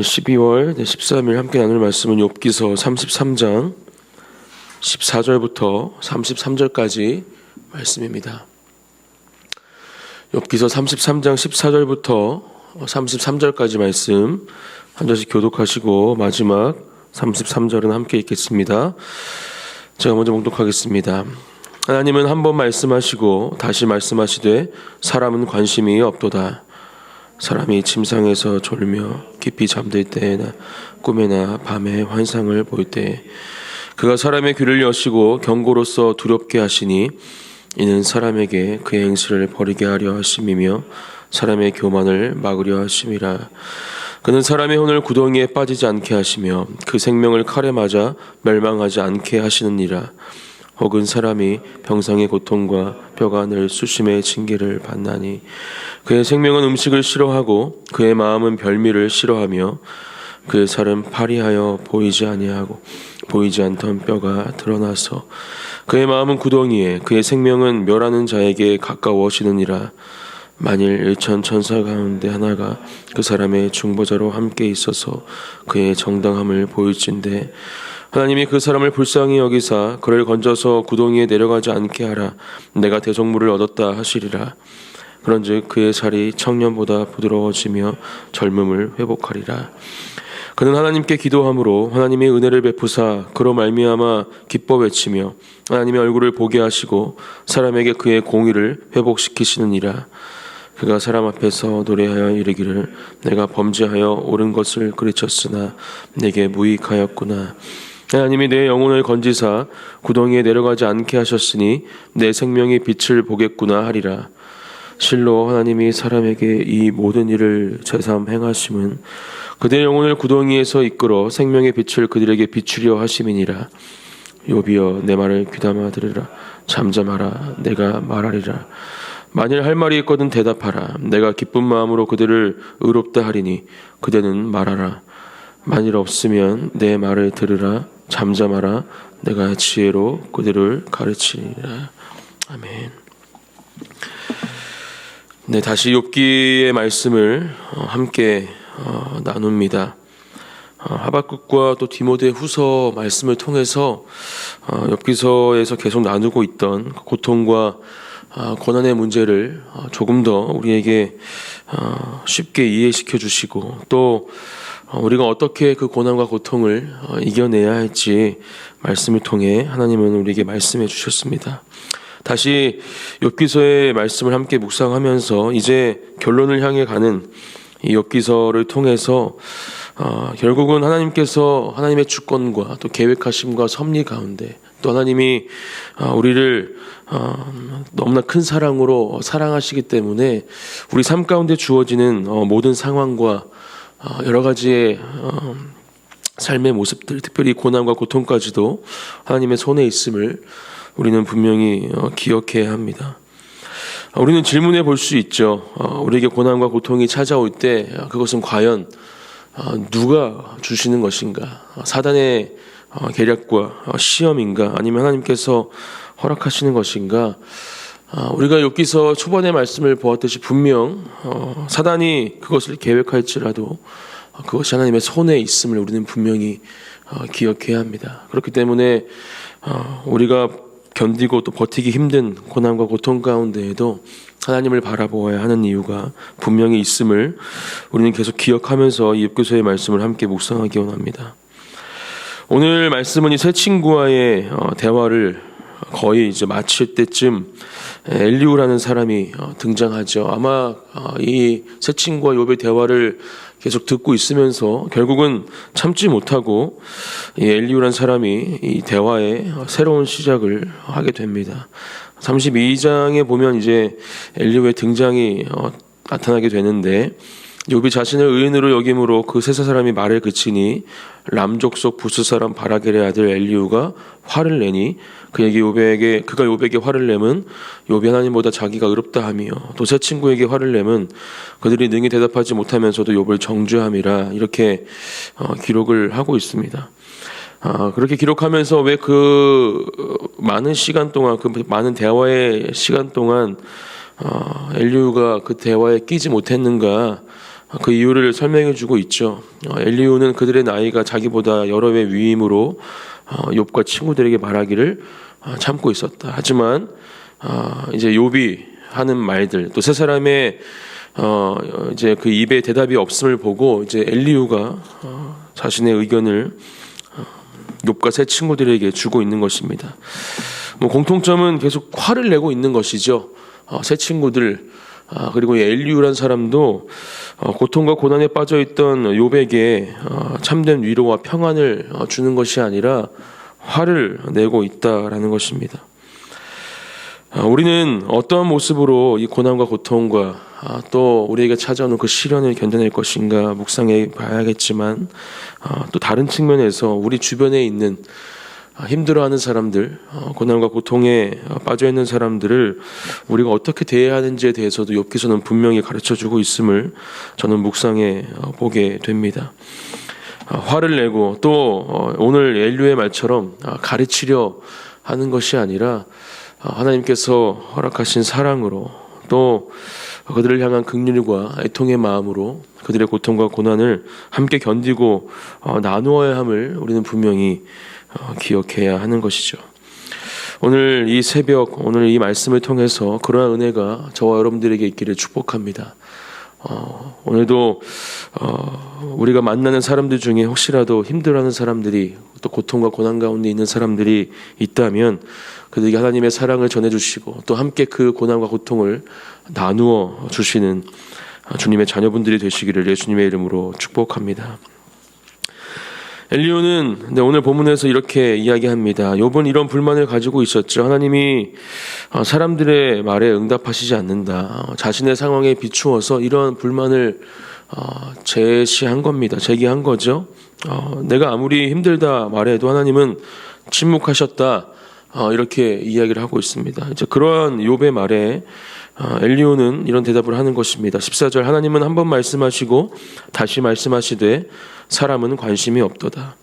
12월 13일 함께 나눌 말씀은 욥기서 33장 14절부터 33절까지 말씀입니다. 욥기서 33장 14절부터 33절까지 말씀 한 절씩 교독하시고 마지막 33절은 함께 읽겠습니다. 제가 먼저 봉독하겠습니다. 하나님은 한 번 말씀하시고 다시 말씀하시되 사람은 관심이 없도다. 사람이 침상에서 졸며 깊이 잠들 때나 꿈에나 밤에 환상을 볼 때 그가 사람의 귀를 여시고 경고로서 두렵게 하시니 이는 사람에게 그의 행실을 버리게 하려 하심이며 사람의 교만을 막으려 하심이라. 그는 사람의 혼을 구덩이에 빠지지 않게 하시며 그 생명을 칼에 맞아 멸망하지 않게 하시느니라. 혹은 사람이 병상의 고통과 뼈가 늘 수심의 징계를 받나니 그의 생명은 음식을 싫어하고 그의 마음은 별미를 싫어하며 그의 살은 파리하여 보이지 아니하고 보이지 않던 뼈가 드러나서 그의 마음은 구덩이에 그의 생명은 멸하는 자에게 가까워지느니라. 만일 1천 천사 가운데 하나가 그 사람의 중보자로 함께 있어서 그의 정당함을 보일진대 하나님이 그 사람을 불쌍히 여기사 그를 건져서 구덩이에 내려가지 않게 하라. 내가 대속물을 얻었다 하시리라. 그런즉 그의 살이 청년보다 부드러워지며 젊음을 회복하리라. 그는 하나님께 기도함으로 하나님의 은혜를 베푸사 그로 말미암아 기뻐 외치며 하나님의 얼굴을 보게 하시고 사람에게 그의 공의를 회복시키시느니라. 그가 사람 앞에서 노래하여 이르기를 내가 범죄하여 옳은 것을 그르쳤으나 내게 무익하였구나. 하나님이 내 영혼을 건지사 구덩이에 내려가지 않게 하셨으니 내 생명이 빛을 보겠구나 하리라. 실로 하나님이 사람에게 이 모든 일을 제삼 행하심은 그들의 영혼을 구덩이에서 이끌어 생명의 빛을 그들에게 비추려 하심이니라. 욥이여 내 말을 귀담아 들으라. 잠잠하라. 내가 말하리라. 만일 할 말이 있거든 대답하라. 내가 기쁜 마음으로 그들을 의롭다 하리니 그대는 말하라. 만일 없으면 내 말을 들으라. 잠잠하라. 내가 지혜로 그들을 가르치리라. 아멘. 네, 다시 욥기의 말씀을 함께 나눕니다. 하박국과 또 디모데 후서 말씀을 통해서 욥기서에서 계속 나누고 있던 고통과 고난의 문제를 조금 더 우리에게 쉽게 이해시켜 주시고 또 우리가 어떻게 그 고난과 고통을 이겨내야 할지 말씀을 통해 하나님은 우리에게 말씀해 주셨습니다. 다시 욥기서의 말씀을 함께 묵상하면서 이제 결론을 향해 가는 이 욥기서를 통해서 결국은 하나님께서 하나님의 주권과 또 계획하심과 섭리 가운데 또 하나님이 우리를 너무나 큰 사랑으로 사랑하시기 때문에 우리 삶 가운데 주어지는 모든 상황과 여러 가지의 삶의 모습들, 특별히 고난과 고통까지도 하나님의 손에 있음을 우리는 분명히 기억해야 합니다. 우리는 질문해 볼 수 있죠. 우리에게 고난과 고통이 찾아올 때 그것은 과연 누가 주시는 것인가? 사단의 계략과 시험인가? 아니면 하나님께서 허락하시는 것인가? 우리가 욥기서 초반의 말씀을 보았듯이 분명 사단이 그것을 계획할지라도 그것이 하나님의 손에 있음을 우리는 분명히 기억해야 합니다. 그렇기 때문에 우리가 견디고 또 버티기 힘든 고난과 고통 가운데에도 하나님을 바라보아야 하는 이유가 분명히 있음을 우리는 계속 기억하면서 이 욥기서의 말씀을 함께 묵상하기 원합니다. 오늘 말씀은 이 세 친구와의 대화를 거의 이제 마칠 때쯤 엘리후라는 사람이 등장하죠. 아마 이 세 친구와 욥의 대화를 계속 듣고 있으면서 결국은 참지 못하고 이 엘리후라는 사람이 이 대화의 새로운 시작을 하게 됩니다. 32장에 보면 이제 엘리후의 등장이 나타나게 되는데 욥이 자신을 의인으로 여김으로 그 세 사람이 말을 그치니 람 족속 부스 사람 바라겔의 아들 엘리후가 화를 내니 그가 욥에게 화를 내면 욥이 하나님보다 자기가 의롭다 하며 또 세 친구에게 화를 내면 그들이 능히 대답하지 못하면서도 욥을 정죄함이라 이렇게 기록을 하고 있습니다. 그렇게 기록하면서 왜 그 많은 시간 동안 그 많은 대화의 시간 동안 엘리후가 그 대화에 끼지 못했는가 그 이유를 설명해주고 있죠. 엘리후는 그들의 나이가 자기보다 여러 배 위임으로 욥과 친구들에게 말하기를 참고 있었다. 하지만 이제 욥이 하는 말들, 또 세 사람의 이제 그 입에 대답이 없음을 보고 이제 엘리후가 자신의 의견을 욥과 세 친구들에게 주고 있는 것입니다. 공통점은 계속 화를 내고 있는 것이죠. 세 친구들, 그리고 엘리후란 사람도 고통과 고난에 빠져 있던 욥에게 참된 위로와 평안을 주는 것이 아니라 화를 내고 있다라는 것입니다. 우리는 어떠한 모습으로 이 고난과 고통과 또 우리에게 찾아오는 그 시련을 견뎌낼 것인가 묵상해 봐야겠지만, 또 다른 측면에서 우리 주변에 있는 힘들어하는 사람들, 고난과 고통에 빠져 있는 사람들을 우리가 어떻게 대해야 하는지에 대해서도 욥기서는 분명히 가르쳐주고 있음을 저는 묵상해 보게 됩니다. 화를 내고 또 오늘 엘리후의 말처럼 가르치려 하는 것이 아니라 하나님께서 허락하신 사랑으로, 또 그들을 향한 긍휼과 애통의 마음으로 그들의 고통과 고난을 함께 견디고 나누어야 함을 우리는 분명히 기억해야 하는 것이죠. 오늘 이 새벽, 오늘 이 말씀을 통해서 그러한 은혜가 저와 여러분들에게 있기를 축복합니다. 오늘도 우리가 만나는 사람들 중에 혹시라도 힘들어하는 사람들이, 또 고통과 고난 가운데 있는 사람들이 있다면 그들에게 하나님의 사랑을 전해주시고 또 함께 그 고난과 고통을 나누어 주시는 주님의 자녀분들이 되시기를 예수님의 이름으로 축복합니다. 엘리후는 오늘 본문에서 이렇게 이야기합니다. 욥은 이런 불만을 가지고 있었죠. 하나님이 사람들의 말에 응답하시지 않는다. 자신의 상황에 비추어서 이런 불만을 제시한 겁니다. 제기한 거죠. 내가 아무리 힘들다 말해도 하나님은 침묵하셨다. 이렇게 이야기를 하고 있습니다. 이제 그러한 욥의 말에 엘리후는 이런 대답을 하는 것입니다. 14절, 하나님은 한 번 말씀하시고 다시 말씀하시되 사람은 관심이 없도다.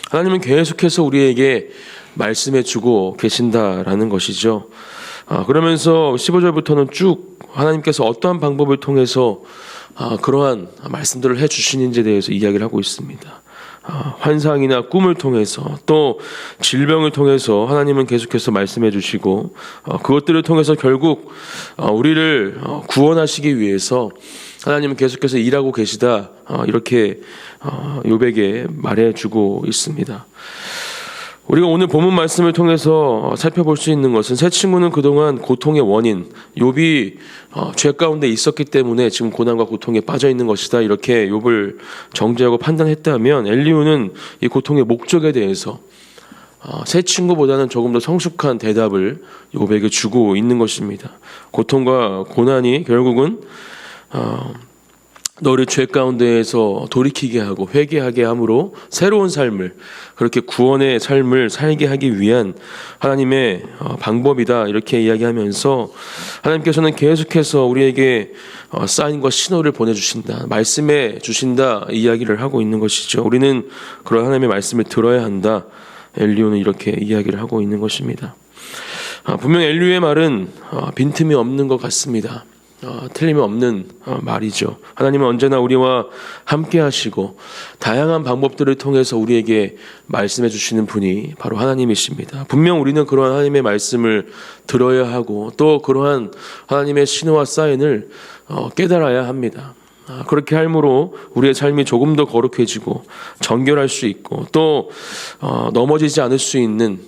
하나님은 계속해서 우리에게 말씀해 주고 계신다라는 것이죠. 그러면서 15절부터는 쭉 하나님께서 어떠한 방법을 통해서 그러한 말씀들을 해 주시는지에 대해서 이야기를 하고 있습니다. 환상이나 꿈을 통해서, 또 질병을 통해서 하나님은 계속해서 말씀해 주시고, 그것들을 통해서 결국 우리를 구원하시기 위해서 하나님은 계속해서 일하고 계시다, 이렇게 욥에게 말해주고 있습니다. 우리가 오늘 본문 말씀을 통해서 살펴볼 수 있는 것은, 세 친구는 그동안 고통의 원인, 욥이 죄 가운데 있었기 때문에 지금 고난과 고통에 빠져 있는 것이다, 이렇게 욥을 정죄하고 판단했다면, 엘리후는 이 고통의 목적에 대해서 세 친구보다는 조금 더 성숙한 대답을 욥에게 주고 있는 것입니다. 고통과 고난이 결국은 너를 죄 가운데에서 돌이키게 하고 회개하게 함으로 새로운 삶을, 그렇게 구원의 삶을 살게 하기 위한 하나님의 방법이다, 이렇게 이야기하면서 하나님께서는 계속해서 우리에게 사인과 신호를 보내주신다, 말씀해 주신다, 이야기를 하고 있는 것이죠. 우리는 그런 하나님의 말씀을 들어야 한다, 엘리후는 이렇게 이야기를 하고 있는 것입니다. 분명 엘리후의 말은 빈틈이 없는 것 같습니다. 틀림이 없는 말이죠. 하나님은 언제나 우리와 함께 하시고 다양한 방법들을 통해서 우리에게 말씀해 주시는 분이 바로 하나님이십니다. 분명 우리는 그러한 하나님의 말씀을 들어야 하고, 또 그러한 하나님의 신호와 사인을 깨달아야 합니다. 그렇게 함으로 우리의 삶이 조금 더 거룩해지고 정결할 수 있고, 또 넘어지지 않을 수 있는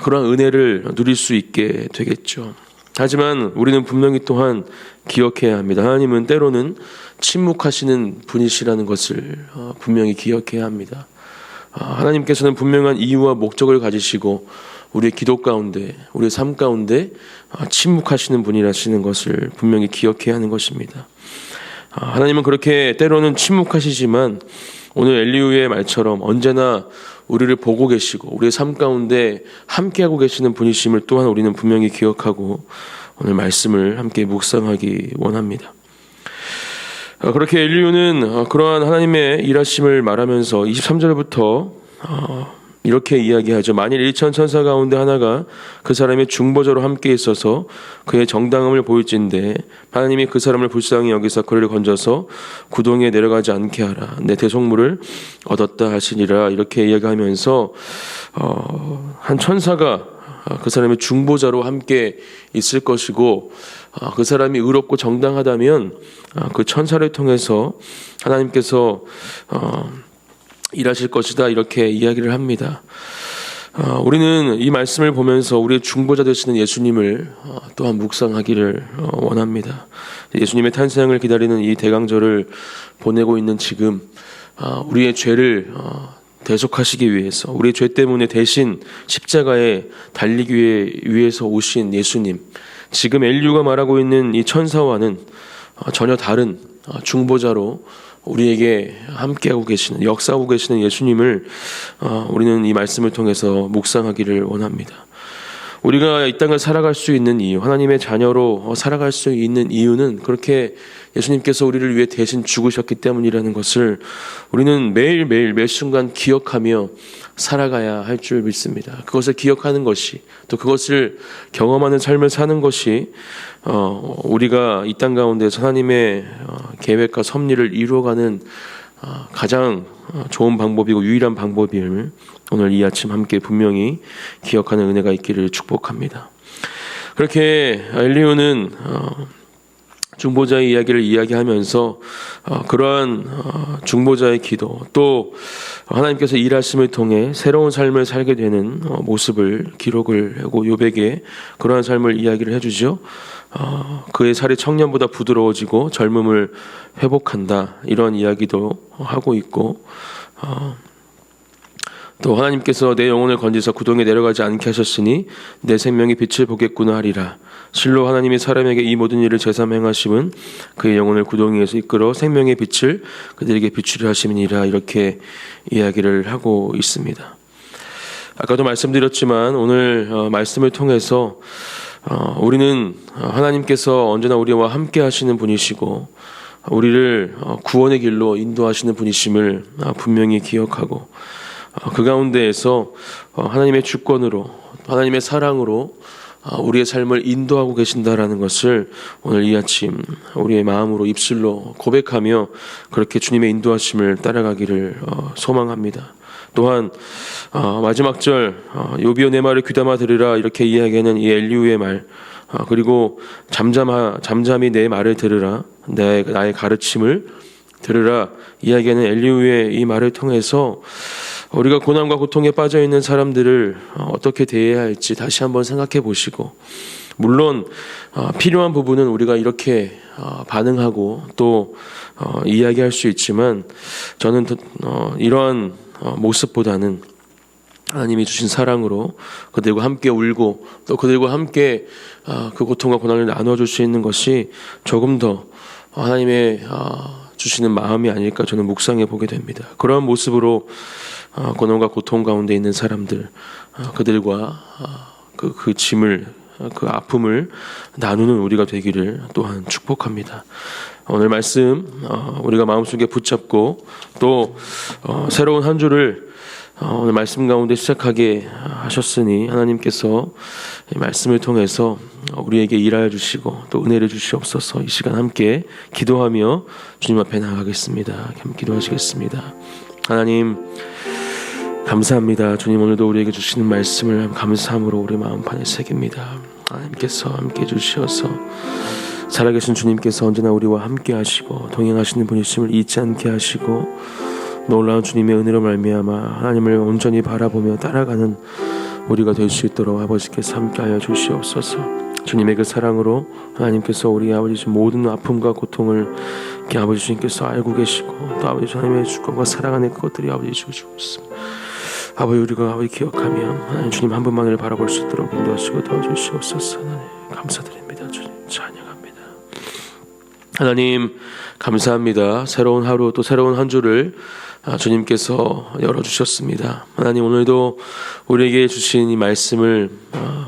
그러한 은혜를 누릴 수 있게 되겠죠. 하지만 우리는 분명히 또한 기억해야 합니다. 하나님은 때로는 침묵하시는 분이시라는 것을 분명히 기억해야 합니다. 하나님께서는 분명한 이유와 목적을 가지시고 우리의 기도 가운데, 우리의 삶 가운데 침묵하시는 분이라시는 것을 분명히 기억해야 하는 것입니다. 하나님은 그렇게 때로는 침묵하시지만 오늘 엘리후의 말처럼 언제나 우리를 보고 계시고 우리의 삶 가운데 함께하고 계시는 분이심을 또한 우리는 분명히 기억하고 오늘 말씀을 함께 묵상하기 원합니다. 그렇게 엘리후는 그러한 하나님의 일하심을 말하면서 23절부터 이렇게 이야기하죠. 만일 1천 천사 가운데 하나가 그 사람의 중보자로 함께 있어서 그의 정당함을 보일진데 하나님이 그 사람을 불쌍히 여기서 그를 건져서 구덩이에 내려가지 않게 하라. 내 대속물을 얻었다 하시니라. 이렇게 이야기하면서 한 천사가 그 사람의 중보자로 함께 있을 것이고 그 사람이 의롭고 정당하다면 그 천사를 통해서 하나님께서 일하실 것이다, 이렇게 이야기를 합니다. 우리는 이 말씀을 보면서 우리의 중보자 되시는 예수님을 또한 묵상하기를 원합니다. 예수님의 탄생을 기다리는 이 대강절을 보내고 있는 지금 우리의 죄를 대속하시기 위해서, 우리의 죄 때문에 대신 십자가에 달리기 위해서 오신 예수님, 지금 엘리야가 말하고 있는 이 천사와는 전혀 다른 중보자로 우리에게 함께하고 계시는, 역사하고 계시는 예수님을 우리는 이 말씀을 통해서 묵상하기를 원합니다. 우리가 이 땅을 살아갈 수 있는 이유, 하나님의 자녀로 살아갈 수 있는 이유는 그렇게 예수님께서 우리를 위해 대신 죽으셨기 때문이라는 것을 우리는 매일매일 매 순간 기억하며 살아가야 할 줄 믿습니다. 그것을 기억하는 것이, 또 그것을 경험하는 삶을 사는 것이 우리가 이 땅 가운데서 하나님의 계획과 섭리를 이루어가는 가장 좋은 방법이고 유일한 방법임을 오늘 이 아침 함께 분명히 기억하는 은혜가 있기를 축복합니다. 그렇게 엘리야는 중보자의 이야기를 이야기하면서 그러한 중보자의 기도, 또 하나님께서 일하심을 통해 새로운 삶을 살게 되는 모습을 기록을 하고 욥에게 그러한 삶을 이야기를 해주죠. 그의 살이 청년보다 부드러워지고 젊음을 회복한다, 이런 이야기도 하고 있고, 또 하나님께서 내 영혼을 건지사 구덩이에 내려가지 않게 하셨으니 내 생명이 빛을 보겠구나 하리라. 실로 하나님이 사람에게 이 모든 일을 제삼 행하심은 그의 영혼을 구덩이에서 이끌어 생명의 빛을 그들에게 비추려 하심이니라. 이렇게 이야기를 하고 있습니다. 아까도 말씀드렸지만 오늘 말씀을 통해서 우리는 하나님께서 언제나 우리와 함께 하시는 분이시고 우리를 구원의 길로 인도하시는 분이심을 분명히 기억하고, 그 가운데에서 하나님의 주권으로, 하나님의 사랑으로 우리의 삶을 인도하고 계신다라는 것을 오늘 이 아침 우리의 마음으로, 입술로 고백하며 그렇게 주님의 인도하심을 따라가기를 소망합니다. 또한 마지막 절 욥이여 내 말을 귀담아 들으라, 이렇게 이야기하는 이 엘리야의 말, 그리고 잠잠히 내 말을 들으라, 나의 가르침을 들으라 이야기하는 엘리야의 이 말을 통해서 우리가 고난과 고통에 빠져 있는 사람들을 어떻게 대해야 할지 다시 한번 생각해 보시고, 물론 필요한 부분은 우리가 이렇게 반응하고 또 이야기할 수 있지만, 저는 이러한 모습보다는 하나님이 주신 사랑으로 그들과 함께 울고 또 그들과 함께 그 고통과 고난을 나눠줄 수 있는 것이 조금 더 하나님의 주시는 마음이 아닐까 저는 묵상해 보게 됩니다. 그러한 모습으로 고난과 고통 가운데 있는 사람들, 그들과 그 짐을, 그 아픔을 나누는 우리가 되기를 또한 축복합니다. 오늘 말씀 우리가 마음속에 붙잡고 또 새로운 한 주를 오늘 말씀 가운데 시작하게 하셨으니 하나님께서 이 말씀을 통해서 우리에게 일하여 주시고 또 은혜를 주시옵소서. 이 시간 함께 기도하며 주님 앞에 나가겠습니다. 함께 기도하시겠습니다. 하나님 감사합니다. 주님, 오늘도 우리에게 주시는 말씀을 감사함으로 우리 마음판에 새깁니다. 하나님께서 함께 주시어서 살아계신 주님께서 언제나 우리와 함께 하시고 동행하시는 분이심을 잊지 않게 하시고, 놀라운 주님의 은혜로 말미암아 하나님을 온전히 바라보며 따라가는 우리가 될 수 있도록 아버지께서 함께하여 주시옵소서. 주님의 그 사랑으로 하나님께서 우리 아버지 모든 아픔과 고통을 아버지 주님께서 알고 계시고, 또 아버지 하나님의 주권과 사랑 안에 그것들이 아버지 주시고 있습니다. 아버지, 우리가 아버지 기억하며 하나님 주님 한 분만을 바라볼 수 있도록 인도하시고 도와주시옵소서. 하나님 감사드립니다. 주님 찬양합니다. 하나님 감사합니다. 새로운 하루 또 새로운 한 주를 주님께서 열어주셨습니다. 하나님, 오늘도 우리에게 주신 이 말씀을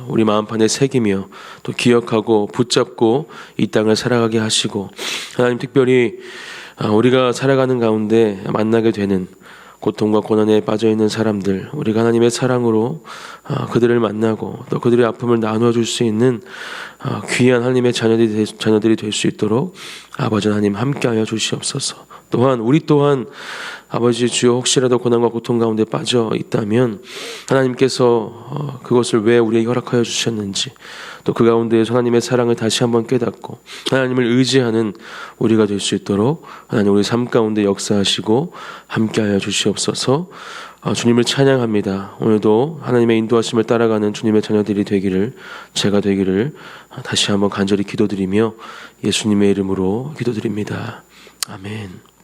우리 마음판에 새기며 또 기억하고 붙잡고 이 땅을 살아가게 하시고, 하나님 특별히 우리가 살아가는 가운데 만나게 되는 고통과 고난에 빠져 있는 사람들, 우리가 하나님의 사랑으로 그들을 만나고 또 그들의 아픔을 나누어 줄 수 있는 귀한 하나님의 자녀들이 될 수 있도록 아버지 하나님 함께하여 주시옵소서. 또한 우리 또한 아버지 주여 혹시라도 고난과 고통 가운데 빠져 있다면 하나님께서 그것을 왜 우리에게 허락하여 주셨는지, 또 그 가운데에서 하나님의 사랑을 다시 한번 깨닫고 하나님을 의지하는 우리가 될 수 있도록 하나님 우리 삶 가운데 역사하시고 함께하여 주시옵소서. 주님을 찬양합니다. 오늘도 하나님의 인도하심을 따라가는 주님의 자녀들이 되기를, 제가 되기를 다시 한번 간절히 기도드리며 예수님의 이름으로 기도드립니다. 아멘.